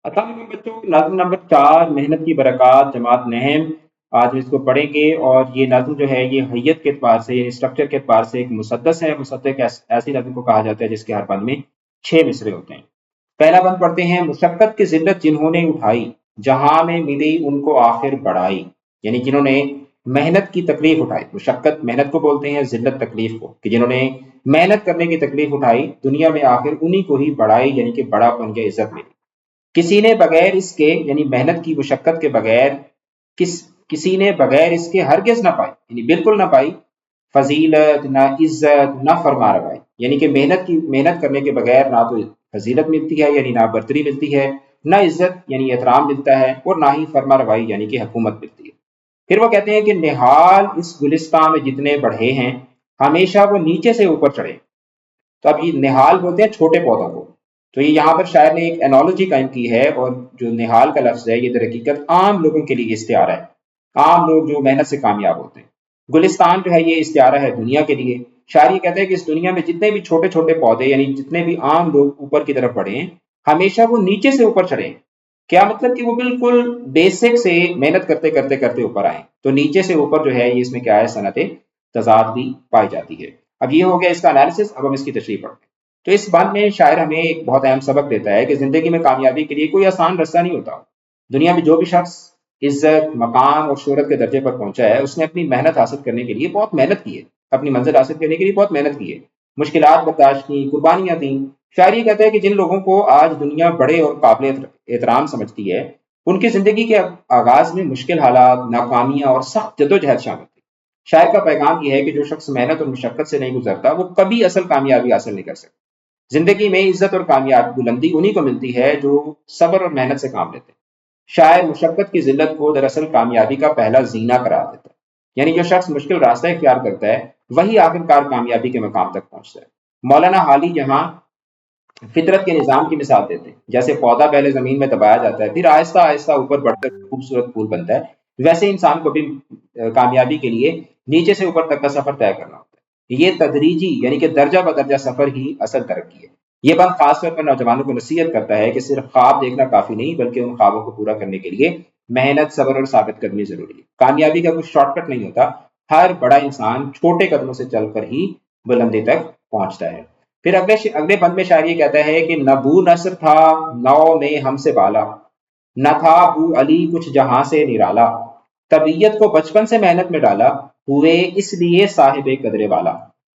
السلام علیکم بچوں، نظم نمبر 4 محنت کی برکات جماعت نہم۔ آج ہم اس کو پڑھیں گے، اور یہ نظم جو ہے یہ حیت کے اعتبار سے یعنی اسٹرکچر کے اعتبار سے ایک مسدس ہے۔ مسدس ایسی نظم کو کہا جاتا ہے جس کے ہر بند میں 6 مصرے ہوتے ہیں۔ پہلا بند پڑھتے ہیں: مشقت کی ذلت جنہوں نے اٹھائی، جہاں میں ملی ان کو آخر بڑائی۔ یعنی جنہوں نے محنت کی تکلیف اٹھائی، مشقت محنت کو بولتے ہیں، ذلت تکلیف کو، کہ جنہوں نے محنت کرنے کی تکلیف اٹھائی، دنیا میں آخر انہی کو ہی بڑائی یعنی کہ بڑا بن کے عزت ملی۔ کسی نے بغیر اس کے یعنی محنت کی مشقت کے بغیر کسی نے بغیر اس کے ہرگز نہ پائی، یعنی بالکل نہ پائی، فضیلت نہ عزت نہ فرما روائی۔ یعنی کہ محنت کرنے کے بغیر نہ تو فضیلت ملتی ہے یعنی نہ برتری ملتی ہے، نہ عزت یعنی احترام ملتا ہے، اور نہ ہی فرما روائی یعنی کہ حکومت ملتی ہے۔ پھر وہ کہتے ہیں کہ نہال اس گلستان میں جتنے بڑھے ہیں، ہمیشہ وہ نیچے سے اوپر چڑھے۔ تو اب یہ نہال بولتے ہیں چھوٹے پودوں کو۔ تو یہ یہاں پر شاعر نے ایک انالوجی قائم کی ہے، اور جو نہال کا لفظ ہے یہ در حقیقت عام لوگوں کے لیے استعارہ ہے، عام لوگ جو محنت سے کامیاب ہوتے ہیں۔ گلستان جو ہے یہ استعارہ ہے دنیا کے لیے۔ شاعر یہ کہتے ہیں کہ اس دنیا میں جتنے بھی چھوٹے چھوٹے پودے یعنی جتنے بھی عام لوگ اوپر کی طرف بڑھے ہیں، ہمیشہ وہ نیچے سے اوپر چڑھے ہیں۔ کیا مطلب کہ وہ بالکل بیسک سے محنت کرتے کرتے کرتے اوپر آئے، تو نیچے سے اوپر جو ہے یہ اس میں کیا ہے، صنعت تضاد بھی پائی جاتی ہے۔ اب یہ ہو گیا اس کا انالیسس، اب ہم اس کی تشریح پڑھتے ہیں۔ تو اس بات میں شاعر ہمیں ایک بہت اہم سبق دیتا ہے کہ زندگی میں کامیابی کے لیے کوئی آسان رستہ نہیں ہوتا۔ دنیا میں جو بھی شخص عزت، مقام اور شہرت کے درجے پر پہنچا ہے، اس نے اپنی محنت حاصل کرنے کے لیے بہت محنت کی ہے، اپنی منزل حاصل کرنے کے لیے بہت محنت کی ہے، مشکلات برداشت کی، قربانیاں دیں۔ شاعر یہ کہتا ہے کہ جن لوگوں کو آج دنیا بڑے اور قابل احترام سمجھتی ہے، ان کی زندگی کے آغاز میں مشکل حالات، ناکامیاں اور سخت جدوجہد شامل تھی۔ شاعر کا پیغام یہ ہے کہ جو شخص محنت اور مشقت سے نہیں گزرتا، وہ کبھی اصل کامیابی حاصل نہیں کر سکتا۔ زندگی میں عزت اور کامیابی بلندی انہی کو ملتی ہے جو صبر اور محنت سے کام لیتے ہیں۔ شاعر مشقت کی ذلت کو دراصل کامیابی کا پہلا زینہ قرار دیتا ہے۔ یعنی جو شخص مشکل راستہ اختیار کرتا ہے، وہی آخرکار کامیابی کے مقام تک پہنچتا ہے۔ مولانا حالی یہاں فطرت کے نظام کی مثال دیتے ہیں۔ جیسے پودا پہلے زمین میں دبایا جاتا ہے، پھر آہستہ آہستہ اوپر بڑھ کر خوبصورت پھول بنتا ہے، ویسے انسان کو بھی کامیابی کے لیے نیچے سے اوپر تک کا سفر طے کرنا ہوتا ہے۔ یہ تدریجی یعنی کہ درجہ بدرجہ سفر ہی اصل ترقی ہے۔ یہ بات خاص طور پر نوجوانوں کو نصیحت کرتا ہے کہ صرف خواب دیکھنا کافی نہیں، بلکہ ان خوابوں کو پورا کرنے کے لیے محنت، صبر اور ثابت قدمی ضروری ہے۔ کامیابی کا کوئی شارٹ کٹ نہیں ہوتا، ہر بڑا انسان چھوٹے قدموں سے چل کر ہی بلندی تک پہنچتا ہے۔ پھر اگلے بند میں شاعر یہ کہتا ہے کہ نہ بو نصر تھا نو میں ہم سے بالا، نہ تھا بو علی کچھ جہاں سے نرالا، طبیعت کو بچپن سے محنت میں ڈالا، ہوئے اس لیے صاحب قدرے والا۔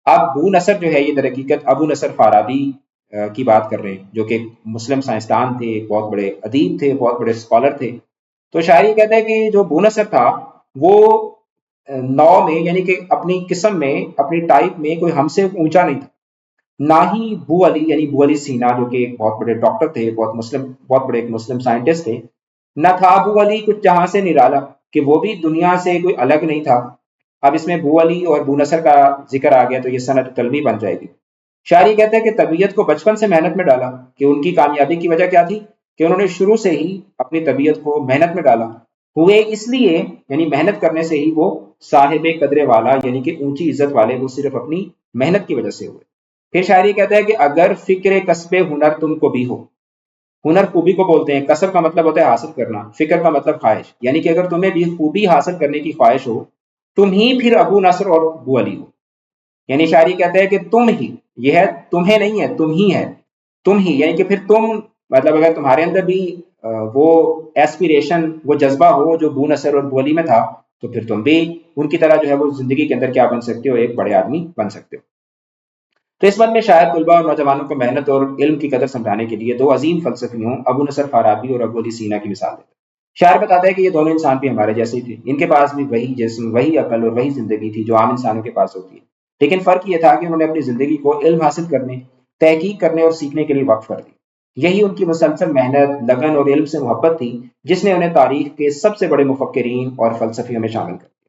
اب بو نصر جو ہے یہ در حقیقت ابو نصر فارابی کی بات کر رہے ہیں، جو کہ مسلم سائنسدان تھے، بہت بڑے ادیب تھے، بہت بڑے اسکالر تھے۔ تو شاعر یہ کہتا ہے کہ جو بو نصر تھا وہ نو میں یعنی کہ اپنی قسم میں، اپنی ٹائپ میں کوئی ہم سے اونچا نہیں تھا، نہ ہی بو علی یعنی بو علی سینا جو کہ ایک بہت بڑے ڈاکٹر تھے، بہت بڑے ایک مسلم سائنٹسٹ تھے، نہ تھا ابو علی کچھ جہاں سے نرالا، کہ وہ بھی دنیا سے کوئی الگ نہیں تھا۔ اب اس میں بو علی اور بو نصر کا ذکر آ گیا تو یہ سند کلمی بن جائے گی۔ شاعری کہتے ہیں کہ طبیعت کو بچپن سے محنت میں ڈالا، کہ ان کی کامیابی کی وجہ کیا تھی، کہ انہوں نے شروع سے ہی اپنی طبیعت کو محنت میں ڈالا، ہوئے اس لیے یعنی محنت کرنے سے ہی وہ صاحب قدرے والا یعنی کہ اونچی عزت والے، وہ صرف اپنی محنت کی وجہ سے ہوئے۔ پھر شاعری کہتا ہے کہ اگر فکر کسب ہنر تم کو بھی ہو، ہنر خوبی کو بولتے ہیں، کسب کا مطلب ہوتا ہے حاصل کرنا، فکر کا مطلب خواہش، یعنی کہ اگر تمہیں بھی خوبی حاصل کرنے کی خواہش ہو، تم ہی پھر ابو نصر اور بو علی ہو۔ یعنی شاعری کہتا ہے کہ تم ہی، یہ ہے تمہیں نہیں ہے، تم ہی ہے، تم ہی یعنی کہ پھر تم، مطلب اگر تمہارے اندر بھی وہ ایسپیریشن، وہ جذبہ ہو جو بو نصر اور بو علی میں تھا، تو پھر تم بھی ان کی طرح جو ہے وہ زندگی کے اندر کیا بن سکتے ہو، ایک بڑے آدمی بن سکتے ہو۔ تو اس بات میں شاید طلباء اور نوجوانوں کو محنت اور علم کی قدر سمجھانے کے لیے دو عظیم فلسفیوں ابو نصر فارابی اور ابو علی سینا کی مثال دیتے ہیں۔ شاعر بتاتا ہے کہ یہ دونوں انسان بھی ہمارے جیسے ہی تھے، ان کے پاس بھی وہی جسم، وہی عقل اور وہی زندگی تھی جو عام انسانوں کے پاس ہوتی ہے، لیکن فرق یہ تھا کہ انہوں نے اپنی زندگی کو علم حاصل کرنے، تحقیق کرنے اور سیکھنے کے لیے وقف کر دی۔ یہی ان کی مسلسل محنت، لگن اور علم سے محبت تھی جس نے انہیں تاریخ کے سب سے بڑے مفکرین اور فلسفیوں میں شامل کر دیا۔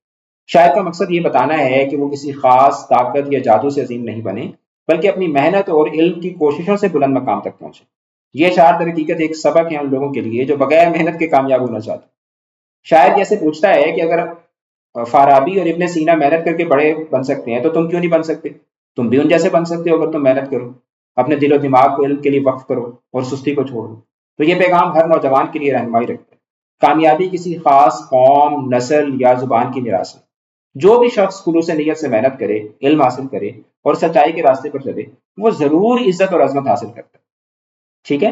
شاعر کا مقصد یہ بتانا ہے کہ وہ کسی خاص طاقت یا جادو سے عظیم نہیں بنے، بلکہ اپنی محنت اور علم کی کوششوں سے بلند مقام تک پہنچے۔ یہ اشعار در حقیقت ایک سبق ہے ان لوگوں کے لیے جو بغیر محنت کے کامیاب ہونا چاہتے ہیں۔ شاعر جیسے پوچھتا ہے کہ اگر فارابی اور ابن سینا محنت کر کے بڑے بن سکتے ہیں تو تم کیوں نہیں بن سکتے؟ تم بھی ان جیسے بن سکتے ہو اگر تم محنت کرو، اپنے دل و دماغ کو علم کے لیے وقف کرو اور سستی کو چھوڑو۔ تو یہ پیغام ہر نوجوان کے لیے رہنمائی رکھتا ہے۔ کامیابی کسی خاص قوم، نسل یا زبان کی میراث نہیں۔ جو بھی شخص خلوص نیت سے محنت کرے، علم حاصل کرے اور سچائی کے راستے پر چلے، وہ ضرور عزت اور عظمت حاصل کرتا ہے۔ ٹھیک ہے،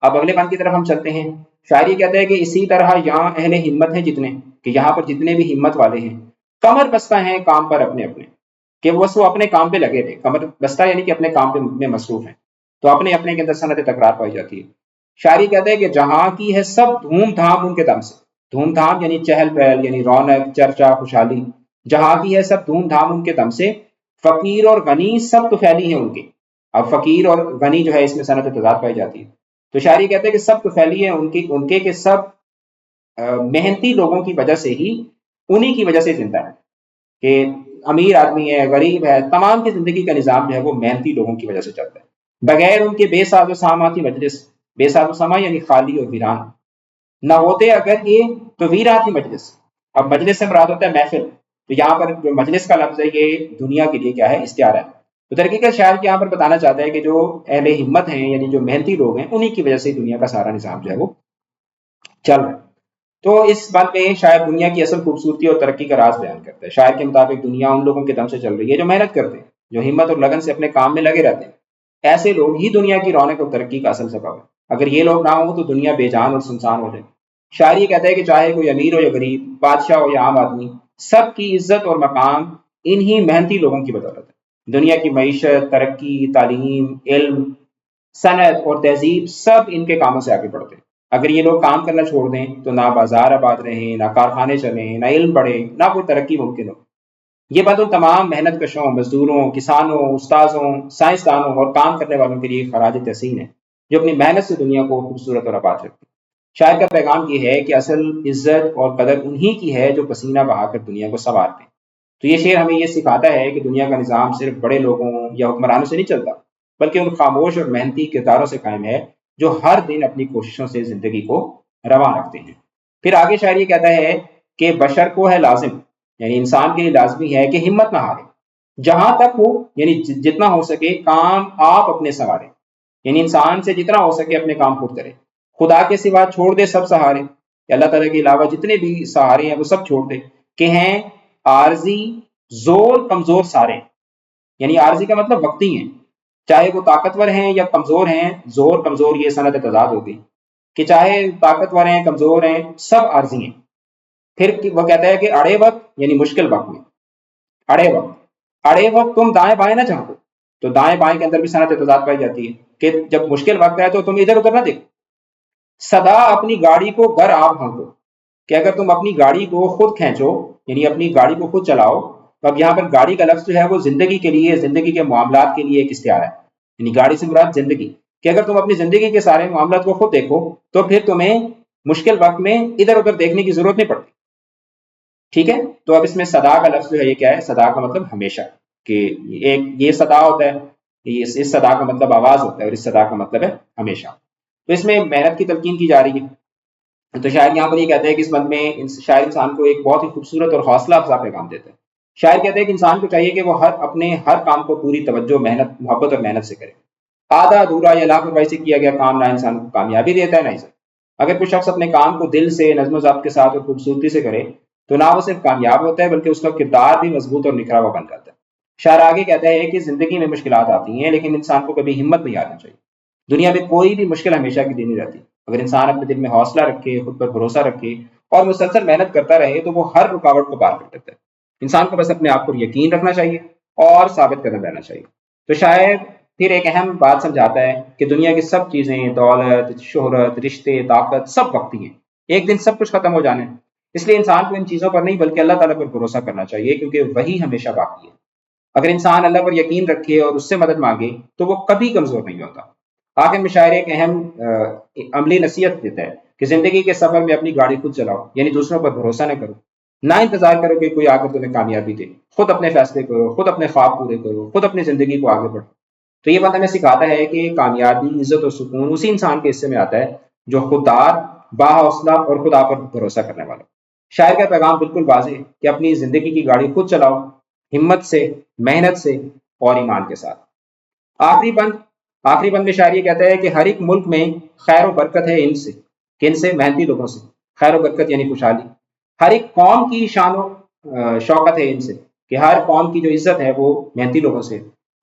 اب اگلے بند کی طرف ہم چلتے ہیں۔ شاعر یہ کہتا ہے کہ اسی طرح یہاں اہل ہمت ہیں جتنے، کہ یہاں پر جتنے بھی ہمت والے ہیں، کمر بستہ ہیں کام پر اپنے اپنے، کہ وہ اپنے کام پہ لگے رہے۔ کمر بستہ یعنی کہ اپنے کام پہ میں مصروف ہیں، تو اپنے اپنے کے اندر صنعت تکرار پائی جاتی ہے۔ شاعری کہتے ہیں کہ جہاں کی ہے سب دھوم دھام ان کے دم سے، دھوم دھام یعنی چہل پہل، یعنی رونق، چرچا، خوشحالی، جہاں کی ہے سب دھوم دھام ان کے دم سے، فقیر اور غنی سب تو پھیلی ہیں ان کی۔ اب فقیر اور غنی جو ہے اس میں صنعت تضاد پائی جاتی ہے۔ تو شاعری کہتے ہیں کہ سب تو پھیلی ہے ان کے کہ سب محنتی لوگوں کی وجہ سے ہی، انہی کی وجہ سے زندہ ہے، کہ امیر آدمی ہے، غریب ہے، تمام کی زندگی کا نظام جو ہے وہ محنتی لوگوں کی وجہ سے چلتا ہے۔ بغیر ان کے بے ساز و ساماں مجلس، بے ساز و سامان یعنی خالی اور ویران، نہ ہوتے اگر یہ تو ویران تھی مجلس۔ اب مجلس سے مراد ہوتا ہے محفل، تو یہاں پر جو مجلس کا لفظ ہے یہ دنیا کے لیے کیا ہے، استعارہ ہے۔ تو تحقیق شاعر یہاں پر بتانا چاہتا ہے کہ جو اہل ہمت ہیں، یعنی جو محنتی لوگ ہیں، انہی کی وجہ سے دنیا کا سارا نظام جو ہے وہ چل رہا ہے۔ تو اس بات میں شاید دنیا کی اصل خوبصورتی اور ترقی کا راز بیان کرتا ہے۔ شاعر کے مطابق دنیا ان لوگوں کے دم سے چل رہی ہے جو محنت کرتے ہیں، جو ہمت اور لگن سے اپنے کام میں لگے رہتے ہیں۔ ایسے لوگ ہی دنیا کی رونق اور ترقی کا اصل سبب ہے۔ اگر یہ لوگ نہ ہوں تو دنیا بے جان اور سنسان ہو جائے۔ شاعر یہ کہتا ہے کہ چاہے کوئی امیر ہو یا غریب، بادشاہ ہو یا عام آدمی، سب کی عزت اور مقام انہی محنتی لوگوں کی بدولت ہے۔ دنیا کی معیشت، ترقی، تعلیم، علم، صنعت اور تہذیب سب ان کے کاموں سے آگے بڑھتے ہیں۔ اگر یہ لوگ کام کرنا چھوڑ دیں تو نہ بازار آباد رہیں، نہ کارخانے چلیں، نہ علم بڑھے، نہ کوئی ترقی ممکن ہو۔ یہ بات ان تمام محنت کشوں، مزدوروں، کسانوں، استاذوں، سائنسدانوں اور کام کرنے والوں کے لیے خراج تحسین ہے، جو اپنی محنت سے دنیا کو خوبصورت اور آباد رکھتے ہیں۔ شاعر کا پیغام یہ ہے کہ اصل عزت اور قدر انہی کی ہے جو پسینہ بہا کر دنیا کو سنوارتے ہیں۔ تو یہ شعر ہمیں یہ سکھاتا ہے کہ دنیا کا نظام صرف بڑے لوگوں یا حکمرانوں سے نہیں چلتا، بلکہ ان خاموش اور محنتی کرداروں سے قائم ہے جو ہر دن اپنی کوششوں سے زندگی کو رواں رکھتے ہیں۔ پھر آگے شاعر یہ کہتا ہے کہ بشر کو ہے لازم، یعنی انسان کے لیے لازمی ہے کہ ہمت نہ ہارے، جہاں تک ہو، یعنی جتنا ہو سکے کام آپ اپنے سنوارے، یعنی انسان سے جتنا ہو سکے اپنے کام خود کرے، خدا کے سوا چھوڑ دے سب سہارے، کہ اللہ تعالیٰ کے علاوہ جتنے بھی سہارے ہیں وہ سب چھوڑ دے، کہ ہیں عارضی زور کمزور سارے، یعنی عارضی کا مطلب وقتی ہیں، چاہے وہ طاقتور ہیں یا کمزور ہیں، زور کمزور یہ صنعت تضاد ہوگی، کہ چاہے طاقتور ہیں کمزور ہیں سب عارضی ہیں۔ پھر وہ کہتا ہے کہ اڑے وقت یعنی مشکل وقت میں، اڑے وقت تم دائیں بائیں نہ جھانکو، تو دائیں بائیں کے اندر بھی صنعت تضاد پائی جاتی ہے، کہ جب مشکل وقت ہے تو تم ادھر ادھر نہ دیکھو۔ سدا اپنی گاڑی کو گر آپ ہانکو، کہ اگر تم اپنی گاڑی کو خود کھینچو، یعنی اپنی گاڑی کو خود چلاؤ، تو اب یہاں پر گاڑی کا لفظ جو ہے وہ زندگی کے لیے، زندگی کے معاملات کے لیے ایک استعارہ ہے، یعنی گاڑی سے مراد زندگی، کہ اگر تم اپنی زندگی کے سارے معاملات کو خود دیکھو تو پھر تمہیں مشکل وقت میں ادھر ادھر دیکھنے کی ضرورت نہیں پڑتی۔ ٹھیک ہے، تو اب اس میں صدا کا لفظ جو ہے یہ کیا ہے؟ صدا کا مطلب ہمیشہ، کہ ایک یہ صدا ہوتا ہے، اس صدا کا مطلب آواز ہوتا ہے، اور اس صدا کا مطلب ہے ہمیشہ۔ تو اس میں محنت کی تلقین کی جا رہی ہے۔ تو شاعر یہاں پر یہ کہتے ہیں کہ اس بند میں شاعر انسان کو ایک بہت ہی خوبصورت اور حوصلہ افزا پیغام دیتا ہے۔ شاعر کہتے ہیں کہ انسان کو چاہیے کہ وہ اپنے ہر کام کو پوری توجہ، محنت، محبت اور محنت سے کرے۔ آدھا ادھورا یا لاپرواہی سے کیا گیا کام نہ انسان کو کامیابی دیتا ہے نہ عزت۔ اگر کوئی شخص اپنے کام کو دل سے، نظم و ضبط کے ساتھ اور خوبصورتی سے کرے تو نہ وہ صرف کامیاب ہوتا ہے بلکہ اس کا کردار بھی مضبوط اور نکھرا ہوا بن جاتا ہے۔ شاعر آگے کہتا ہے کہ زندگی میں مشکلات آتی ہیں لیکن انسان کو کبھی ہمت نہیں ہارنا چاہیے۔ دنیا میں کوئی بھی مشکل ہمیشہ کی دن نہیں رہتی۔ اگر انسان اپنے دل میں حوصلہ رکھے، خود پر بھروسہ رکھے اور مسلسل محنت کرتا رہے تو وہ ہر رکاوٹ کو پار کر دیتا ہے۔ انسان کو بس اپنے آپ پر یقین رکھنا چاہیے اور ثابت قدم رہنا چاہیے۔ تو شاعر پھر ایک اہم بات سمجھاتا ہے کہ دنیا کی سب چیزیں، دولت، شہرت، رشتے، طاقت، سب وقتی ہیں، ایک دن سب کچھ ختم ہو جانا ہے۔ اس لیے انسان کو ان چیزوں پر نہیں بلکہ اللہ تعالیٰ پر بھروسہ کرنا چاہیے، کیونکہ وہی ہمیشہ باقی ہے۔ اگر انسان اللہ پر یقین رکھے اور اس سے مدد مانگے تو وہ کبھی کمزور نہیں ہوتا۔ آخر میں شاعر ایک اہم عملی نصیحت دیتا ہے کہ زندگی کے سفر میں اپنی گاڑی خود چلاؤ، یعنی دوسروں پر بھروسہ نہ کرو، نہ انتظار کرو کہ کوئی آ کر تمہیں کامیابی دے، خود اپنے فیصلے کرو، خود اپنے خواب پورے کرو، خود اپنی زندگی کو آگے بڑھو۔ تو یہ بات ہمیں سکھاتا ہے کہ کامیابی، عزت اور سکون اسی انسان کے حصے میں آتا ہے جو خوددار، باحوصلہ اور خدا پر بھروسہ کرنے والا۔ شاعر کا پیغام بالکل واضح ہے کہ اپنی زندگی کی گاڑی خود چلاؤ، ہمت سے، محنت سے اور ایمان کے ساتھ۔ آخری بند آخری بند میں شاعر یہ کہتا ہے کہ ہر ایک ملک میں خیر و برکت ہے ان سے، کن سے؟ محنتی لوگوں سے، خیر و برکت یعنی خوشحالی۔ ہر ایک قوم کی شان و شوکت ہے ان سے، کہ ہر قوم کی جو عزت ہے وہ محنتی لوگوں سے۔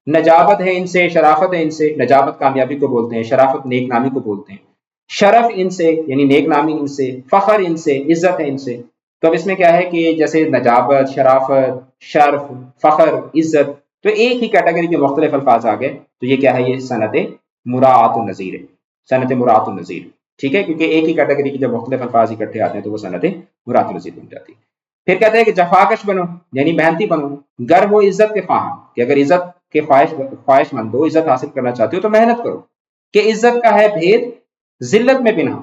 نجابت ہے ان سے، شرافت ہے ان سے، نجابت کامیابی کو بولتے ہیں، شرافت نیک نامی کو بولتے ہیں۔ شرف ان سے یعنی نیک نامی ان سے، فخر ان سے، عزت ہے ان سے۔ تو اب اس میں کیا ہے کہ جیسے نجابت، شرافت، شرف، فخر، عزت، تو ایک ہی کیٹیگری کے مختلف الفاظ آ گئے، تو یہ کیا ہے؟ یہ صنعت مراعات النظیر ہے، صنعت مراعات النظیر، ٹھیک ہے، کیونکہ ایک ہی کیٹیگری کے جب مختلف الفاظ اکٹھے آتے ہیں تو وہ صنعت مراعات النظیر بن جاتی ہے۔ پھر کہتے ہیں کہ جفاکش بنو یعنی محنتی بنو، گر وہ عزت کے خواہاں، کہ اگر عزت کے خواہش مند ہو، عزت حاصل کرنا چاہتے ہو تو محنت کرو، کہ عزت کا ہے بھید ذلت میں پنہاں،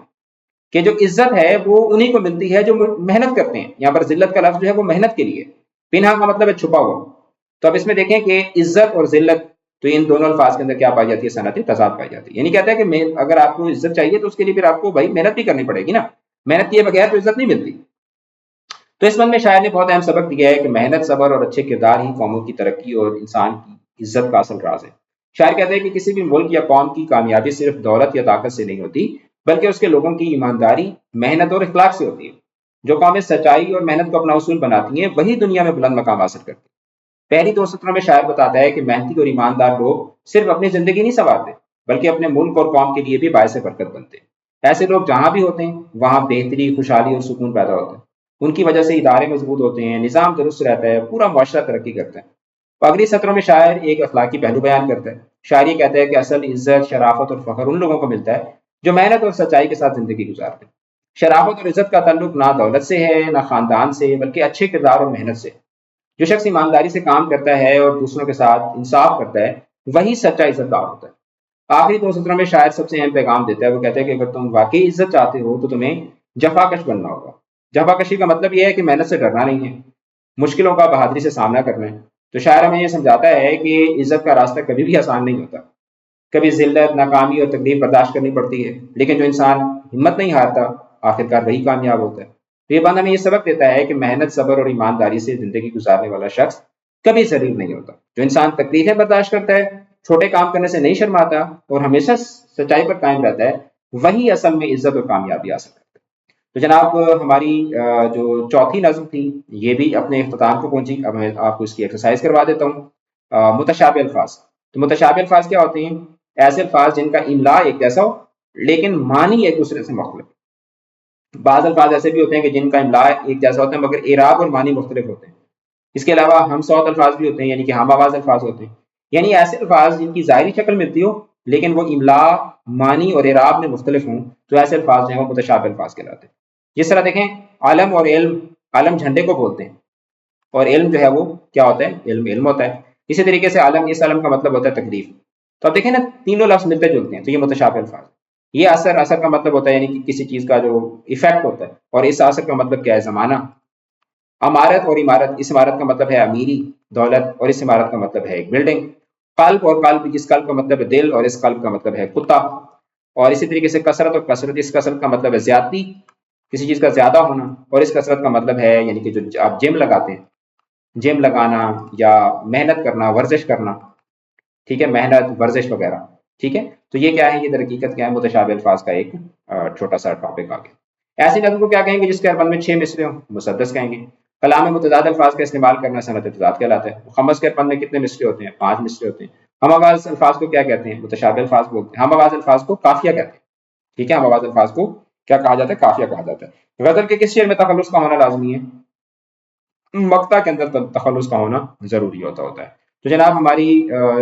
کہ جو عزت ہے وہ انہی کو ملتی ہے جو محنت کرتے ہیں۔ یہاں پر ذلت کا لفظ جو ہے وہ محنت کے لیے، پنہا کا مطلب ہے چھپا ہوا۔ تو اب اس میں دیکھیں کہ عزت اور ذلت، تو ان دونوں الفاظ کے اندر کیا پائی جاتی ہے؟ صنعت تضاد پائی جاتی ہے۔ یعنی کہتا ہے کہ اگر آپ کو عزت چاہیے تو اس کے لیے پھر آپ کو بھائی محنت بھی کرنی پڑے گی نا، محنت کیے بغیر تو عزت نہیں ملتی۔ تو اس بند میں شاعر نے بہت اہم سبق دیا ہے کہ محنت، صبر اور اچھے کردار ہی قوموں کی ترقی اور انسان کی عزت کا اصل راز ہے۔ شاعر کہتے ہیں کہ کسی بھی ملک یا قوم کی کامیابی صرف دولت یا طاقت سے نہیں ہوتی، بلکہ اس کے لوگوں کی ایمانداری، محنت اور اخلاق سے ہوتی ہے۔ جو قومیں سچائی اور محنت کو اپنا اصول بناتی ہیں وہی دنیا میں بلند مقام حاصل کرتی ہیں۔ پہلی دو سطروں میں شاعر بتاتا ہے کہ محنتی اور ایماندار لوگ صرف اپنی زندگی نہیں سنوارتے، بلکہ اپنے ملک اور قوم کے لیے بھی باعث برکت بنتے ہیں۔ ایسے لوگ جہاں بھی ہوتے ہیں وہاں بہتری، خوشحالی اور سکون پیدا ہوتا ہے۔ ان کی وجہ سے ادارے مضبوط ہوتے ہیں، نظام درست رہتا ہے، پورا معاشرہ ترقی کرتا ہے۔ تو اگلی سطروں میں شاعر ایک اخلاقی پہلو بیان کرتا ہے۔ شاعر یہ کہتا ہے کہ اصل عزت، شرافت اور فخر ان لوگوں کو ملتا ہے جو محنت اور سچائی کے ساتھ زندگی گزارتے ہیں۔ شرافت اور عزت کا تعلق نہ دولت سے ہے نہ خاندان سے، بلکہ اچھے کردار اور محنت سے۔ جو شخص ایمانداری سے کام کرتا ہے اور دوسروں کے ساتھ انصاف کرتا ہے وہی سچا عزت دار ہوتا ہے۔ آخری دو سطروں میں شاعر سب سے اہم پیغام دیتا ہے، وہ کہتا ہے کہ اگر تم واقعی عزت چاہتے ہو تو تمہیں جفاکش بننا ہوگا۔ جفاکشی کا مطلب یہ ہے کہ محنت سے ڈرنا نہیں ہے، مشکلوں کا بہادری سے سامنا کرنا ہے۔ تو شاعر ہمیں یہ سمجھاتا ہے کہ عزت کا راستہ کبھی بھی آسان نہیں ہوتا، کبھی ذلت، ناکامی اور تکلیف برداشت کرنی پڑتی ہے، لیکن جو انسان ہمت نہیں ہارتا آخرکار وہی کامیاب ہوتا ہے۔ تو یہ بات ہمیں یہ سبق دیتا ہے کہ محنت، صبر اور ایمانداری سے زندگی گزارنے والا شخص کبھی ذلیل نہیں ہوتا۔ جو انسان تکلیفیں برداشت کرتا ہے، چھوٹے کام کرنے سے نہیں شرماتا اور ہمیشہ سچائی پر قائم رہتا ہے، وہی اصل میں عزت اور کامیابی حاصل کرتا ہے۔ تو جناب ہماری جو چوتھی نظم تھی یہ بھی اپنے اختتام کو پہنچی۔ اب میں آپ کو اس کی ایکسرسائز کروا دیتا ہوں۔ متشابہ الفاظ، تو متشابہ الفاظ کیا ہوتے ہیں؟ ایسے الفاظ جن کا املا ایک جیسا ہو لیکن معنی ایک دوسرے سے مختلف۔ بعض الفاظ ایسے بھی ہوتے ہیں کہ جن کا املا ایک جیسا ہوتا ہے مگر اعراب اور معنی مختلف ہوتے ہیں۔ اس کے علاوہ ہم صوت الفاظ بھی ہوتے ہیں، یعنی کہ ہم آواز الفاظ ہوتے ہیں، یعنی ایسے الفاظ جن کی ظاہری شکل ملتی ہو لیکن وہ املا، معنی اور اعراب میں مختلف ہوں، تو ایسے الفاظ جو ہیں وہ متشابہ الفاظ کہلاتے ہیں۔ جس طرح دیکھیں علم اور علم، علم جھنڈے کو بولتے ہیں اور علم جو ہے وہ کیا ہوتا ہے؟ علم علم ہوتا ہے۔ اسی طریقے سے علم، اس علم کا مطلب ہوتا ہے تکلیف۔ تو اب دیکھیں نا تینوں لفظ ملتے جلتے ہیں، تو یہ متشابہ الفاظ۔ یہ اثر، اثر کا مطلب ہوتا ہے یعنی کہ کسی چیز کا جو ایفیکٹ ہوتا ہے، اور اس اثر کا مطلب کیا ہے؟ زمانہ۔ امارت اور عمارت، اس عمارت کا مطلب ہے امیری، دولت، اور اس عمارت کا مطلب ہے ایک بلڈنگ۔ قلب اور قلب، اس قلب کا مطلب ہے دل اور اس قلب کا مطلب ہے کتا۔ اور اسی طریقے سے کثرت اور کثرت، اس کثرت کا مطلب ہے زیادتی، کسی چیز کا زیادہ ہونا، اور اس کثرت کا مطلب ہے یعنی کہ جو آپ جم لگاتے ہیں، جم لگانا یا محنت کرنا، ورزش کرنا، ٹھیک ہے، محنت، ورزش وغیرہ، ٹھیک ہے۔ تو یہ کیا ہے؟ یہ در حقیقت کیا ہے؟ متشابہ الفاظ کا ایک چھوٹا سا ٹاپک آ گیا۔ ایسی نظم کو کیا کہیں گے؟ جس کے اربن میں 6 مصرے ہوں، مسدس کہیں گے۔ کلام میں متضاد الفاظ کا استعمال کرنا صنعت تضاد کہلاتا ہے۔ مخمس کے اربن میں کتنے مصرے ہوتے ہیں؟ 5 مصرے ہوتے ہیں۔ ہم آواز الفاظ کو کیا کہتے ہیں؟ متشابہ الفاظ بولتے ہیں۔ ہم آواز الفاظ کو قافیہ کہتے ہیں، ٹھیک ہے، ہم آواز الفاظ کو کیا کہا جاتا ہے؟ قافیہ کہا جاتا ہے۔ غزل کے کس شعر میں تخلص کا ہونا لازمی ہے؟ مقطع کے اندر تخلص کا ہونا ضروری ہوتا ہے۔ تو جناب ہماری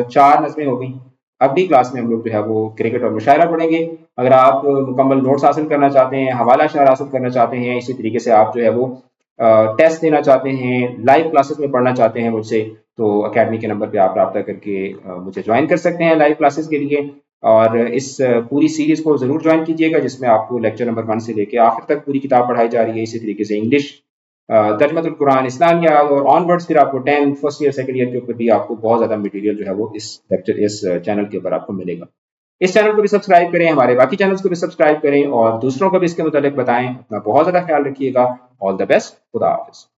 4 نظمیں ہو گئیں۔ اگلی کلاس میں ہم لوگ جو ہے وہ کرکٹ اور مشاعرہ پڑھیں گے۔ اگر آپ مکمل نوٹس حاصل کرنا چاہتے ہیں، حوالہ شعر حاصل کرنا چاہتے ہیں، اسی طریقے سے آپ جو ہے وہ ٹیسٹ دینا چاہتے ہیں، لائیو کلاسز میں پڑھنا چاہتے ہیں مجھ سے، تو اکیڈمی کے نمبر پہ آپ رابطہ کر کے مجھے جوائن کر سکتے ہیں لائیو کلاسز کے لیے۔ اور اس پوری سیریز کو ضرور جوائن کیجیے گا، جس میں آپ کو لیکچر نمبر 1 سے لے کے آخر تک پوری کتاب پڑھائی جا رہی ہے۔ اسی طریقے سے انگلش، ترجمۃ القرآن، اسلامیہ اور آن ورڈس، پھر آپ کو 10 فرسٹ ایئر سیکنڈ ایئر کے اوپر بھی آپ کو بہت زیادہ مٹیریل جو ہے وہ اس چینل کے اوپر آپ کو ملے گا۔ اس چینل کو بھی سبسکرائب کریں، ہمارے باقی چینلز کو بھی سبسکرائب کریں، اور دوسروں کو بھی اس کے متعلق بتائیں۔ اپنا بہت زیادہ خیال رکھیے گا۔ آل دا بیسٹ، خدا حافظ۔